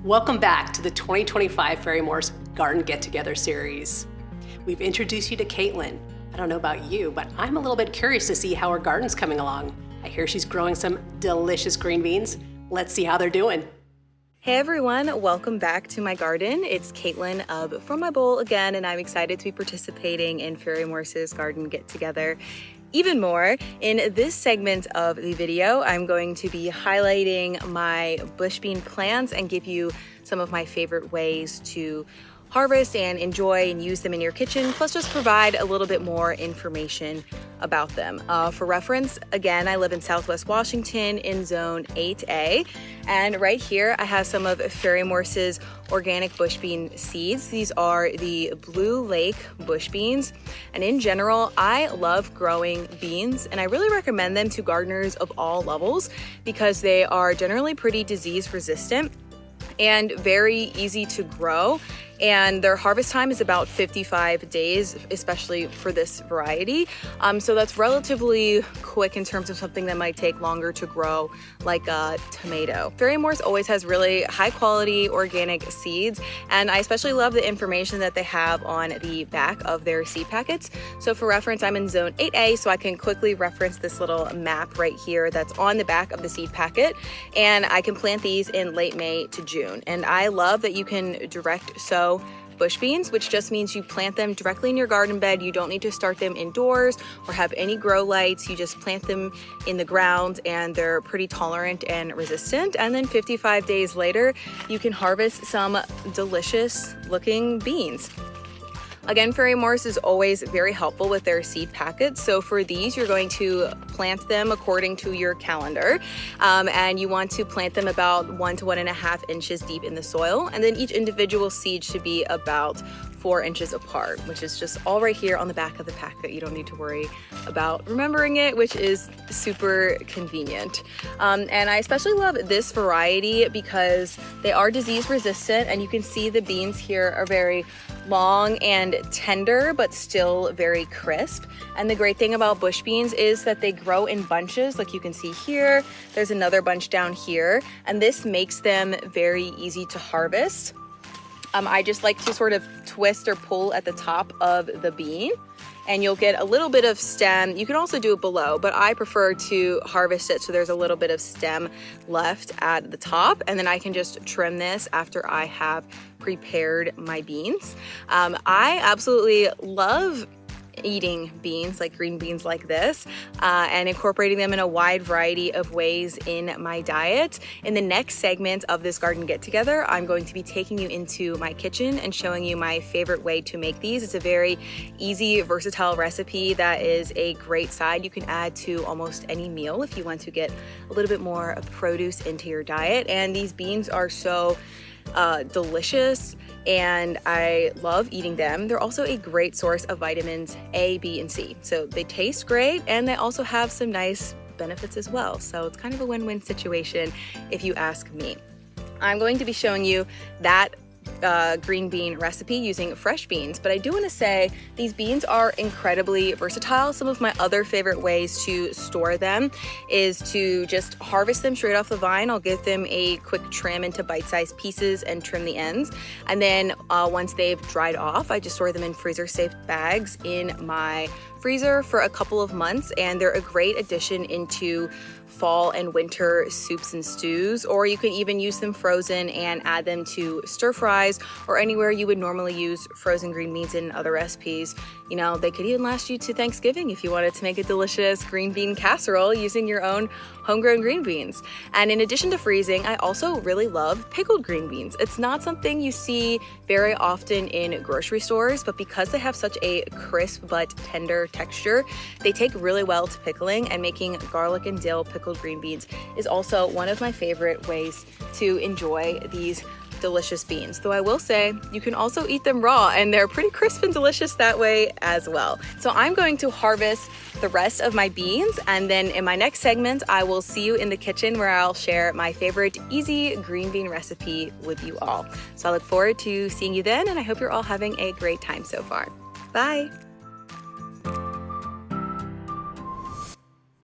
Welcome back to the 2025 Ferry-Morse Garden Get-Together series. We've introduced you to Caitlin. I don't know about you, but I'm a little bit curious to see how her garden's coming along. I hear she's growing some delicious green beans. Let's see how they're doing. Hey everyone, welcome back to my garden. It's Caitlin of From My Bowl again, and I'm excited to be participating in Ferry-Morse's Garden Get-Together even more. In this segment of the video, I'm going to be highlighting my bush bean plants and give you some of my favorite ways to harvest and enjoy and use them in your kitchen, plus just provide a little bit more information about them. For reference, again, I live in Southwest Washington in Zone 8A, and right here I have some of Ferry-Morse's organic bush bean seeds. These are the Blue Lake bush beans, and in general, I love growing beans, and I really recommend them to gardeners of all levels because they are generally pretty disease resistant and very easy to grow. And their harvest time is about 55 days, especially for this variety. So that's relatively quick in terms of something that might take longer to grow, like a tomato. Ferry-Morse always has really high quality organic seeds, and I especially love the information that they have on the back of their seed packets. So for reference, I'm in Zone 8A, so I can quickly reference this little map right here that's on the back of the seed packet, and I can plant these in late May to June. And I love that you can direct sow bush beans, which just means you plant them directly in your garden bed. You don't need to start them indoors or have any grow lights. You just plant them in the ground, and they're pretty tolerant and resistant. And then 55 days later, you can harvest some delicious looking beans. Again, Ferry-Morse is always very helpful with their seed packets. So for these, you're going to plant them according to your calendar. And you want to plant them about 1 to 1.5 inches deep in the soil. And then each individual seed should be about 4 inches apart, which is just all right here on the back of the packet. You don't need to worry about remembering it, which is super convenient. And I especially love this variety because they are disease resistant, and you can see the beans here are very long and tender, but still very crisp. And the great thing about bush beans is that they grow in bunches, like you can see here. There's another bunch down here, and this makes them very easy to harvest. I just like to sort of twist or pull at the top of the bean, and you'll get a little bit of stem. You can also do it below, but I prefer to harvest it so there's a little bit of stem left at the top, and then I can just trim this after I have prepared my beans. I absolutely love eating beans, like green beans like this, and incorporating them in a wide variety of ways in my diet. In the next segment of this garden get-together, I'm going to be taking you into my kitchen and showing you my favorite way to make these. It's a very easy, versatile recipe that is a great side you can add to almost any meal if you want to get a little bit more of produce into your diet. And these beans are so delicious, and I love eating them. They're also a great source of vitamins A, B, and C. So they taste great, and they also have some nice benefits as well. So it's kind of a win-win situation if you ask me. I'm going to be showing you that green bean recipe using fresh beans, but I do want to say these beans are incredibly versatile. Some of my other favorite ways to store them is to just harvest them straight off the vine. I'll give them a quick trim into bite-sized pieces and trim the ends, and then once they've dried off, I just store them in freezer-safe bags in my freezer for a couple of months, and they're a great addition into fall and winter soups and stews, or you can even use them frozen and add them to stir fries or anywhere you would normally use frozen green beans in other recipes. You know, they could even last you to Thanksgiving if you wanted to make a delicious green bean casserole using your own homegrown green beans. And in addition to freezing, I also really love pickled green beans. It's not something you see very often in grocery stores, but because they have such a crisp but tender texture, they take really well to pickling, and making garlic and dill pickled green beans is also one of my favorite ways to enjoy these delicious beans. Though I will say you can also eat them raw, and they're pretty crisp and delicious that way as well. So I'm going to harvest the rest of my beans, and then in my next segment I will see you in the kitchen where I'll share my favorite easy green bean recipe with you all. So I look forward to seeing you then, and I hope you're all having a great time so far. Bye!